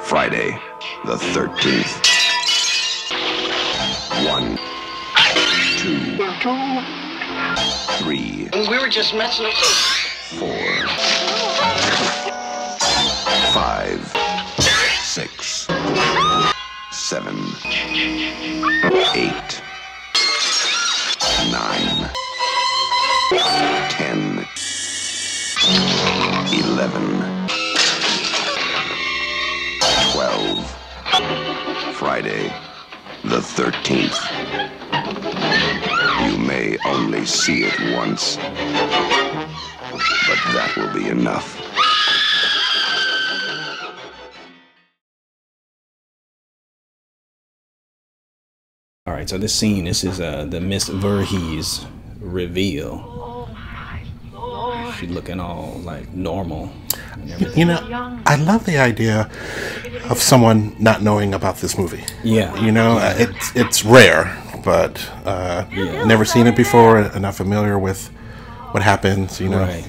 Friday the 13th. 1, 2, 3. We were just messing up. 4, 5, 6, 7, 8, 9, 10, 11, 12. Friday the 13th. You may only see it once, but that will be enough. All right, so this scene, this is the Miss Voorhees reveal. She's looking all like normal and everything. You know, I love the idea of someone not knowing about this movie. Yeah. You know, it's rare, but never seen it before and not familiar with what happens, you know. Right.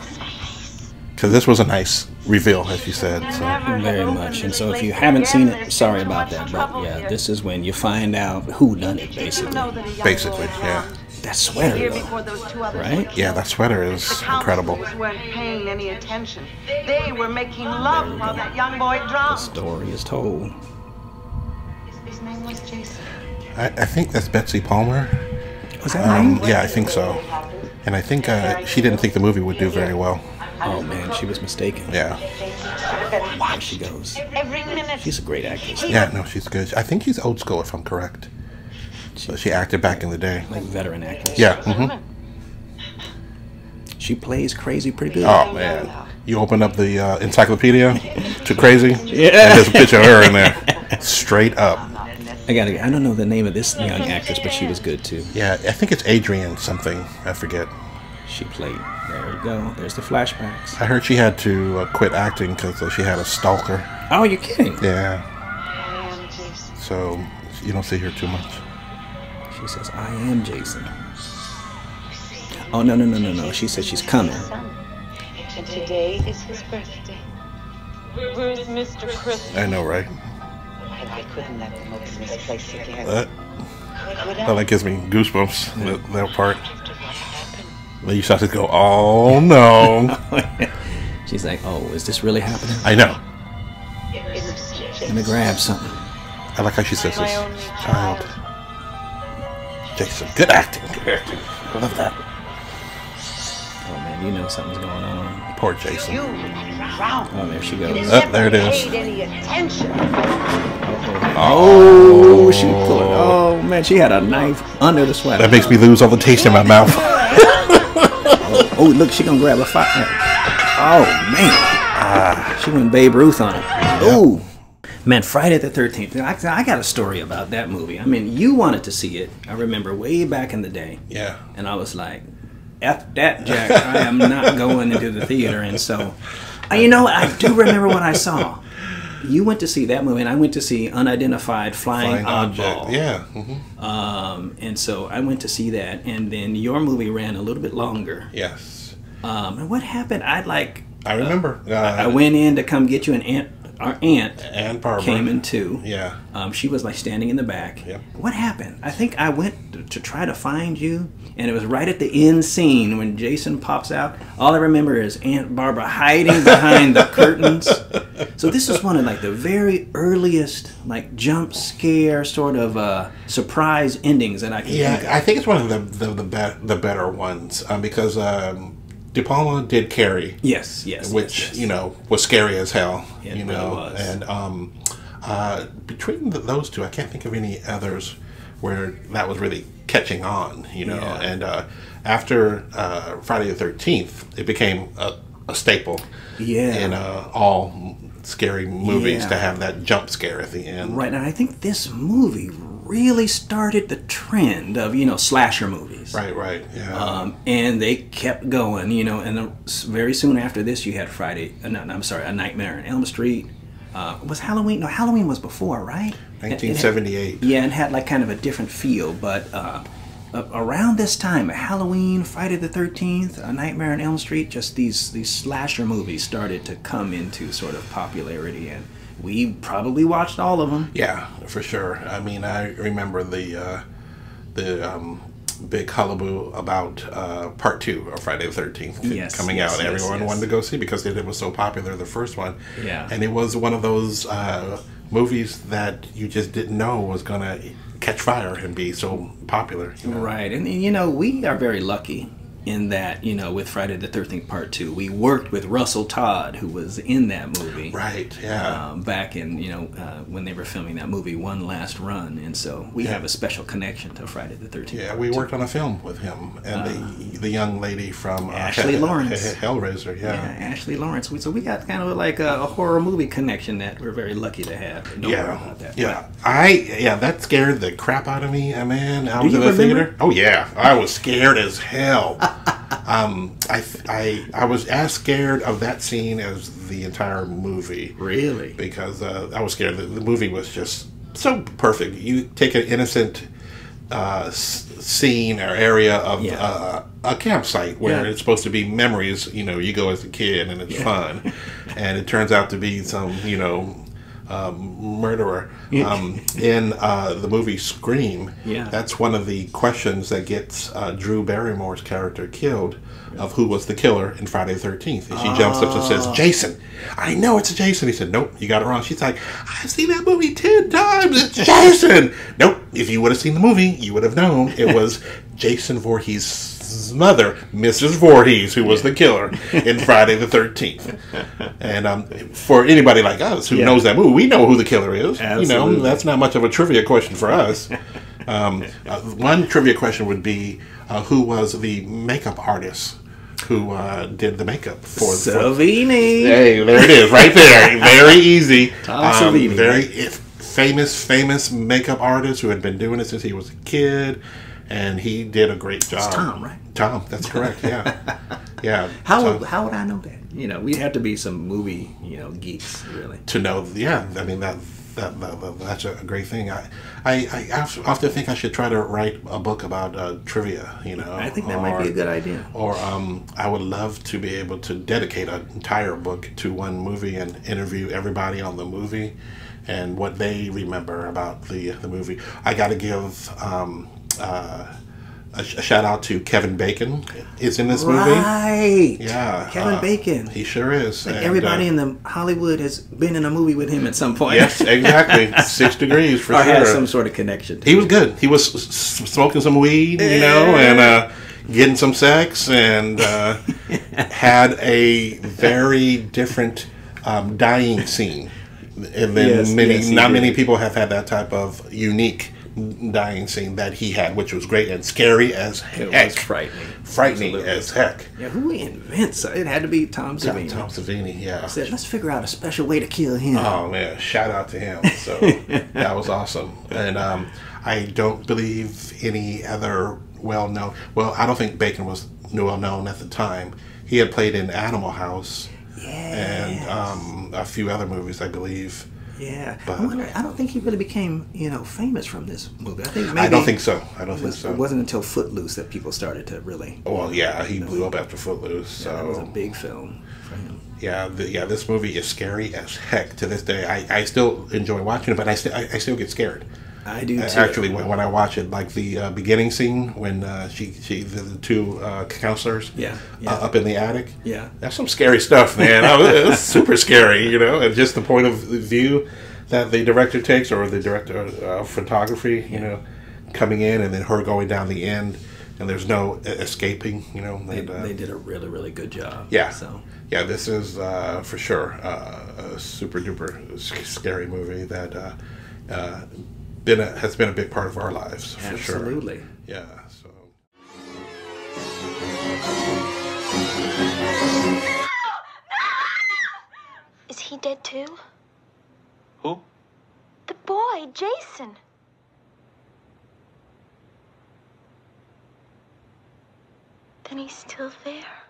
Because this was a nice reveal, as you said. So. Very much. And so if you haven't seen it, sorry about that. But yeah, this is when you find out who done it, basically. Basically, yeah. That sweater, though, right? Yeah, that sweater is incredible. The weren't paying any attention. They were making love while that young boy The drowned. story is told. His name was Jason. I think that's Betsy Palmer. Was that right? Yeah, I think so. And I think she didn't think the movie would do very well. Oh, man, she was mistaken. Yeah. There she goes. Every minute. She's a great actress. Yeah, no, she's good. I think she's old school, if I'm correct. So she acted back in the day. Like veteran actress. Yeah. Mm-hmm. She plays crazy pretty good. Oh, man. You open up the encyclopedia to Crazy, Yeah. and there's a picture of her in there. Straight up. I don't know the name of this young actress, but she was good too. Yeah, I think it's Adrian something. I forget. She played. There you go. There's the flashbacks. I heard she had to quit acting because she had a stalker. Oh, you're kidding. Yeah. So you don't see her too much. She says, I am Jason. Oh, no. She says she's coming. And today is his birthday. Where's Mr. Chris? I know, right? I couldn't let them open this place again. That gives me goosebumps, that part. But you start to go, oh no. She's like, oh, is this really happening? I know. Let me grab something. I like how she says this. Child. Jason. Good acting. Good acting. I love that. Oh, man, you know something's going on. Poor Jason. Oh, there she goes. There it is. Paid any attention. Oh, she pulled it. Oh, man, she had a knife under the sweater. That makes me lose all the taste in my mouth. Oh, look, she gonna grab a fire. Oh, man. She went Babe Ruth on it. Oh. Man, Friday the 13th. I got a story about that movie. I mean, you wanted to see it. I remember way back in the day. Yeah. And I was like, F that, Jack. I am not going into the theater. And so, you know, I do remember what I saw. You went to see that movie, and I went to see Unidentified Flying Oddball. Yeah. Mm-hmm. And so I went to see that, and then your movie ran a little bit longer. Yes. And what happened? I remember. I went in to come get you, and our aunt and Barbara came in too. Yeah. She was like standing in the back. Yep. What happened? I think I went to try to find you, and it was right at the end scene when Jason pops out. All I remember is Aunt Barbara hiding behind the curtains. So this is one of like the very earliest like jump scare sort of surprise endings that I can think of. I think it's one of the better ones because De Palma did Carrie. Yes. Which you know was scary as hell. It you know, really was. And between those two, I can't think of any others where that was really catching on. You know, Yeah. and after Friday the 13th, it became a staple. Yeah. In all scary movies Yeah. to have that jump scare at the end. Right, and I think this movie really started the trend of, you know, slasher movies. Right, yeah. And they kept going, you know, and very soon after this you had A Nightmare on Elm Street. Was Halloween? No, Halloween was before, right? 1978. Yeah, and had like kind of a different feel, but around this time, Halloween, Friday the 13th, A Nightmare on Elm Street, just these slasher movies started to come into sort of popularity, and we probably watched all of them. Yeah, for sure. I mean, I remember the big hullabaloo about part 2 of Friday the 13th coming out. Everyone wanted to go see because it was so popular, the first one. Yeah. And it was one of those movies that you just didn't know was going to catch fire and be so popular. You know? Right. And, you know, we are very lucky in that, you know, with Friday the 13th Part 2, we worked with Russell Todd, who was in that movie. Right, yeah. Back in, you know, when they were filming that movie, One Last Run. And so we have a special connection to Friday the 13th. Yeah, Part we 2. worked on a film with him and the young lady from Ashley Lawrence. Hellraiser, Yeah, Ashley Lawrence. So we got kind of like a horror movie connection that we're very lucky to have. Don't worry about that. Yeah, that scared the crap out of me, man. I was in you the remember? theater. Oh yeah, I was scared as hell. I was as scared of that scene as the entire movie. Really? Because I was scared. The movie was just so perfect. You take an innocent scene or area of a campsite where it's supposed to be memories. You know, you go as a kid and it's fun, and it turns out to be some, you know, murderer. In the movie Scream, that's one of the questions that gets Drew Barrymore's character killed, of who was the killer in Friday the 13th. And she jumps up and says, Jason. I know it's Jason. He said, nope, you got it wrong. She's like, I've seen that movie 10 times. It's Jason. Nope. If you would have seen the movie, you would have known it was Jason Voorhees' mother, Mrs. Voorhees, who was the killer in Friday the 13th. And for anybody like us who knows that movie, we know who the killer is. Absolutely. You know, that's not much of a trivia question for us. One trivia question would be, who was the makeup artist who did the makeup for Savini? Hey, there it is, right there. Very easy. Tom Savini. Very famous makeup artist who had been doing it since he was a kid. And he did a great job. It's Tom, right? Tom, that's correct. Yeah, yeah. How would I know that? You know, we'd have to be some movie, you know, geeks, really. To know, I mean that's a great thing. I often think I should try to write a book about trivia. You know, I think that might be a good idea. Or I would love to be able to dedicate an entire book to one movie and interview everybody on the movie and what they remember about the movie. I got to give. A shout out to Kevin Bacon is in this movie. Right. Yeah. Kevin Bacon. He sure is. Like everybody in the Hollywood has been in a movie with him at some point. Yes, exactly. 6 Degrees for or sure. has some sort of connection to He was good. He was smoking some weed, you know, and getting some sex, and had a very different dying scene. And then many people have had that type of unique dying scene that he had, which was great and scary as heck. It was frightening. Frightening as heck. Yeah, who invents it? It had to be Tom Savini. Tom Savini, yeah. Said, let's figure out a special way to kill him. Oh man, shout out to him. So that was awesome. And I don't believe any other well-known. Well, I don't think Bacon was well-known at the time. He had played in Animal House and a few other movies, I believe. Yeah, but I wonder. I don't think he really became, you know, famous from this movie. I think maybe I don't think so. I don't think so. It wasn't until Footloose that people started to really. Well, yeah, he blew up after Footloose. So that was a big film for him. Yeah, this movie is scary as heck to this day. I still enjoy watching it, but I still get scared. I do too. Actually, when I watch it, like the beginning scene when the two counselors up in the attic. Yeah, that's some scary stuff, man. It's super scary, you know. And just the point of view that the director takes, or the director of photography, you know, coming in and then her going down the end, and there's no escaping. You know, they did a really, really good job. Yeah. So yeah, this is for sure a super duper scary movie that. Has been a big part of our lives, for sure. Absolutely. Yeah. So. Is he dead too? Who? The boy, Jason. Then he's still there.